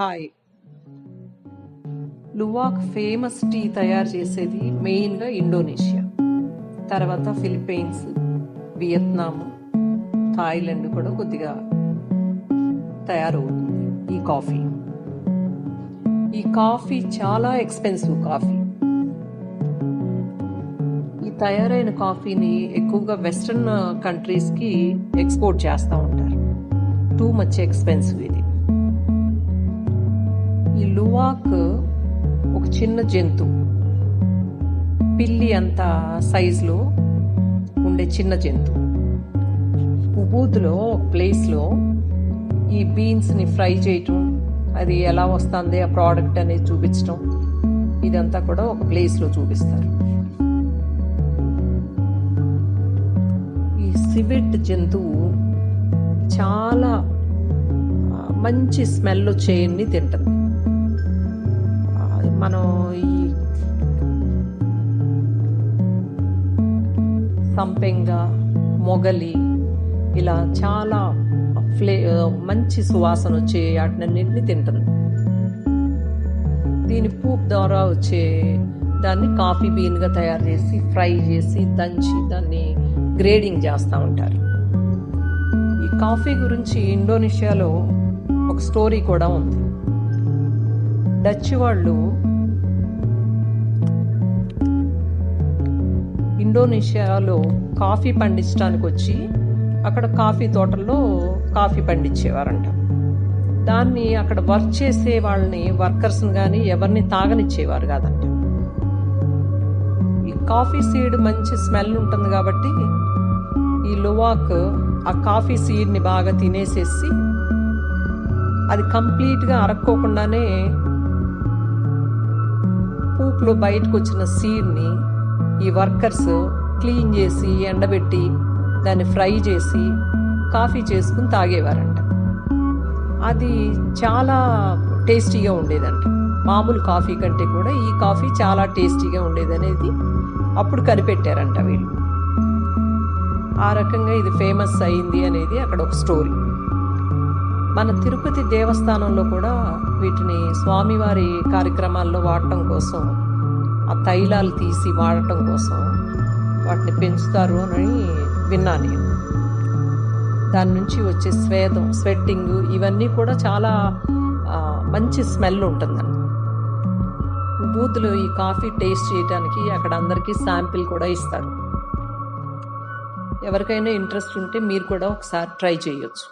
Hi. Luwak famous tea తయారు చేసేది మెయిన్గా ఇండోనేషియా, తర్వాత ఫిలిప్పీన్స్, వియత్నాం, థాయిలాండ్ కూడా కొద్దిగా తయారవుతుంది ఈ కాఫీ చాలా ఎక్స్పెన్సివ్ కాఫీ. ఈ తయారైన కాఫీని ఎక్కువగా వెస్ట్రన్ కంట్రీస్కి ఎక్స్పోర్ట్ చేస్తూ ఉంటారు. టూ మచ్ ఎక్స్పెన్సివ్ ఇది. ఈ లువాక్ ఒక చిన్న జంతువు, పిల్లి అంత సైజులో ఉండే చిన్న జంతువు. ఉబూద్లో ఒక ప్లేస్లో ఈ బీన్స్ని ఫ్రై చేయటం, అది ఎలా వస్తుంది ఆ ప్రోడక్ట్ అనేది చూపించటం, ఇదంతా కూడా ఒక ప్లేస్లో చూపిస్తారు. ఈ సివెట్ జంతువు చాలా మంచి స్మెల్ వచ్చేయన్ని తింటుంది. మనం ఈ సంపెంగ, మొగలి ఇలా చాలా మంచి సువాసన వచ్చే వాటినన్నింటినీ తింటుంది. దీని పూప్ ద్వారా వచ్చే దాన్ని కాఫీ బీన్గా తయారు చేసి ఫ్రై చేసి దంచి దాన్ని గ్రేడింగ్ చేస్తూ ఉంటారు. ఈ కాఫీ గురించి ఇండోనేషియాలో ఒక స్టోరీ కూడా ఉంది. డచ్ వాళ్ళు ఇండోనేషియాలో కాఫీ పండించడానికి వచ్చి అక్కడ కాఫీ తోటల్లో కాఫీ పండించేవారంట. దాన్ని అక్కడ వర్క్ చేసే వాళ్ళని, వర్కర్స్ని కానీ ఎవరిని తాగనిచ్చేవారు కాదంట. ఈ కాఫీ సీడ్ మంచి స్మెల్ ఉంటుంది కాబట్టి ఈ లువాక్ ఆ కాఫీ సీడ్ని బాగా తినేసేసి అది కంప్లీట్గా అరక్కోకుండానే పూప్లో బయటకు వచ్చిన సీడ్ని ఈ వర్కర్స్ క్లీన్ చేసి ఎండబెట్టి దాన్ని ఫ్రై చేసి కాఫీ చేసుకుని తాగేవారంట. అది చాలా టేస్టీగా ఉండేదంట. మామూలు కాఫీ కంటే కూడా ఈ కాఫీ చాలా టేస్టీగా ఉండేది అనేది అప్పుడు కనిపెట్టారంట వీళ్ళు. ఆ రకంగా ఇది ఫేమస్ అయింది అనేది అక్కడ ఒక స్టోరీ. మన తిరుపతి దేవస్థానంలో కూడా వీటిని స్వామివారి కార్యక్రమాల్లో వాడటం కోసం, ఆ తైలాలు తీసి వాడటం కోసం వాటిని పెంచుతారు అని విన్నాను నేను. దాని నుంచి వచ్చే స్వెట్టింగ్ ఇవన్నీ కూడా చాలా మంచి స్మెల్ ఉంటుందండి. బూత్లో ఈ కాఫీ టేస్ట్ చేయడానికి అక్కడ అందరికీ శాంపిల్ కూడా ఇస్తారు. ఎవరికైనా ఇంట్రెస్ట్ ఉంటే మీరు కూడా ఒకసారి ట్రై చేయొచ్చు.